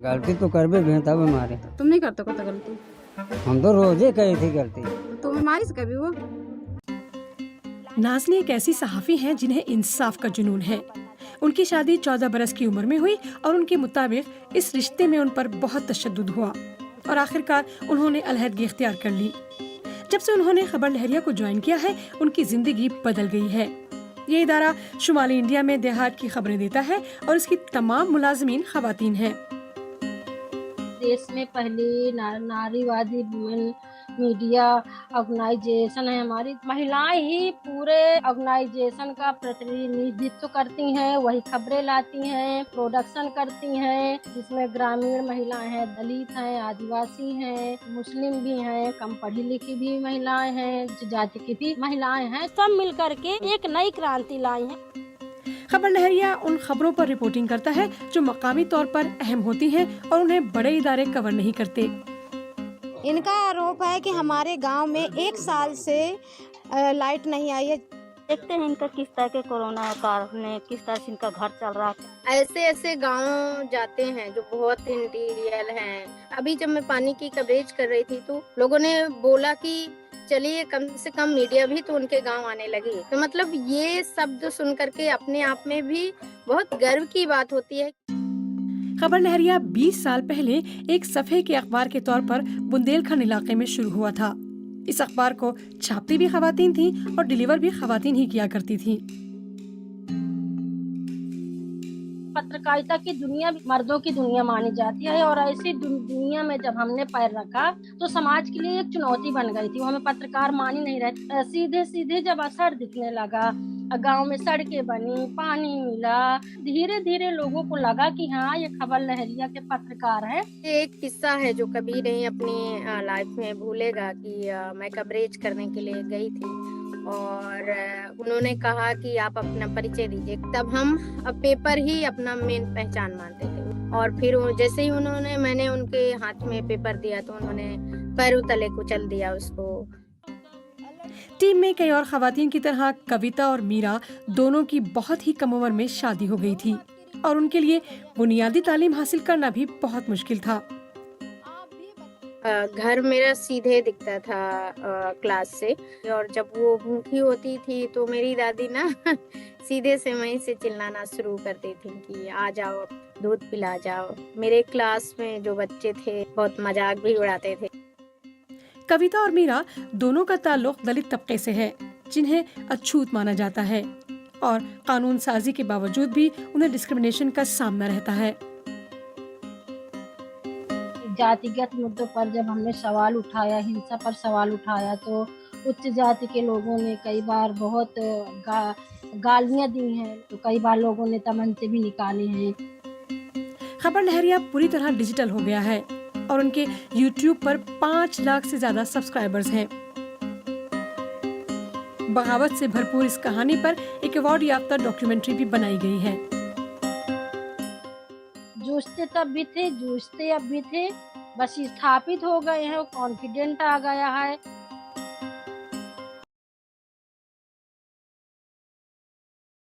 गलती तो कर भी तब हमारे। तुम नहीं करते को तो गलती? हम तो रोजे कही थी गलती। तुम हमारी से कभी वो? नाज़नी एक ऐसी सहाफ़ी हैं जिन्हें इंसाफ का जुनून है। उनकी शादी 14 बरस की उम्र में हुई और उनके मुताबिक इस रिश्ते में उन पर बहुत तशद्दुद हुआ और आखिरकार उन्होंने अलहदगी इख्तियार कर ली। जब से उन्होंने खबर लहरिया को ज्वाइन किया है, उनकी जिंदगी बदल गई है। ये इदारा शुमाली इंडिया में देहात की खबरें देता है और इसकी तमाम मुलाजमीन खवातीन हैं। देश में पहली नारीवादी वुमेन मीडिया ऑर्गेनाइजेशन है। हमारी महिलाएं ही पूरे ऑर्गेनाइजेशन का प्रतिनिधित्व करती हैं, वही खबरें लाती हैं, प्रोडक्शन करती हैं, जिसमें ग्रामीण महिलाएं हैं, दलित हैं, आदिवासी हैं, मुस्लिम भी हैं, कम पढ़ी लिखी भी महिलाएं हैं, जाति की भी महिलाएं हैं, सब मिल करके एक नई क्रांति लाई है। खबर लहरिया उन खबरों पर रिपोर्टिंग करता है जो मकामी तौर पर अहम होती हैं और उन्हें बड़े इदारे कवर नहीं करते। इनका आरोप है कि हमारे गांव में 1 साल से लाइट नहीं आई है। देखते हैं इनका किस तरह के कोरोना कारण किस तरह से इनका घर चल रहा है। ऐसे ऐसे गांव जाते हैं जो बहुत इंटीरियर हैं। अभी जब मैं पानी की कवरेज कर रही थी तो लोगों ने बोला कि चलिए कम से कम मीडिया भी तो उनके गांव आने लगी। तो मतलब ये शब्द सुन करके अपने आप में भी बहुत गर्व की बात होती है। खबर लहरिया 20 साल पहले एक सफ़े के अखबार के तौर पर बुंदेलखंड इलाके में शुरू हुआ था। इस अखबार को छापती भी खवातीन थीं और डिलीवर भी खवातीन ही किया करती थीं। पत्रकारिता की दुनिया मर्दों की दुनिया मानी जाती है और ऐसी दुनिया में जब हमने पैर रखा तो समाज के लिए एक चुनौती बन गई थी। वो हमें पत्रकार मानी नहीं रहे। सीधे सीधे जब असर दिखने लगा, गांव में सड़कें बनी, पानी मिला, धीरे धीरे लोगों को लगा कि हाँ ये खबर लहरिया के पत्रकार हैं। एक किस्सा है जो कभी नहीं अपनी लाइफ में भूलेगा कि मैं कवरेज करने के लिए गई थी और उन्होंने कहा कि आप अपना परिचय दीजिए। तब हम पेपर ही अपना मेन पहचान मानते थे और फिर जैसे ही मैंने उनके हाथ में पेपर दिया तो उन्होंने पैरों तले कुचल दिया उसको। टीम में कई और खवातीन की तरह कविता और मीरा दोनों की बहुत ही कम उम्र में शादी हो गई थी और उनके लिए बुनियादी तालीम हासिल करना भी बहुत मुश्किल था। घर मेरा सीधे दिखता था क्लास से और जब वो भूखी होती थी तो मेरी दादी ना सीधे से वहीं से चिल्लाना शुरू करती थी कि आ जाओ दूध पिला जाओ। मेरे क्लास में जो बच्चे थे बहुत मजाक भी उड़ाते थे। कविता और मीरा दोनों का ताल्लुक दलित तबके से है जिन्हें अछूत माना जाता है और कानून साजी के बावजूद भी उन्हें डिस्क्रिमिनेशन का सामना रहता है। जातिगत मुद्दों पर जब हमने सवाल उठाया, हिंसा पर सवाल उठाया तो उच्च जाति के लोगों ने कई बार बहुत गालियां दी हैं, तो कई बार लोगों ने तमंचे भी निकाले हैं। खबर लहरिया पूरी तरह डिजिटल हो गया है और उनके YouTube पर 5 लाख से ज्यादा सब्सक्राइबर्स हैं। बगावत से भरपूर इस कहानी पर एक अवार्ड याफ्ता डॉक्यूमेंट्री भी बनाई गई है। जूझते तब भी थे, जूझते अब भी थे, बस स्थापित हो गए हैं, कॉन्फिडेंट आ गया है।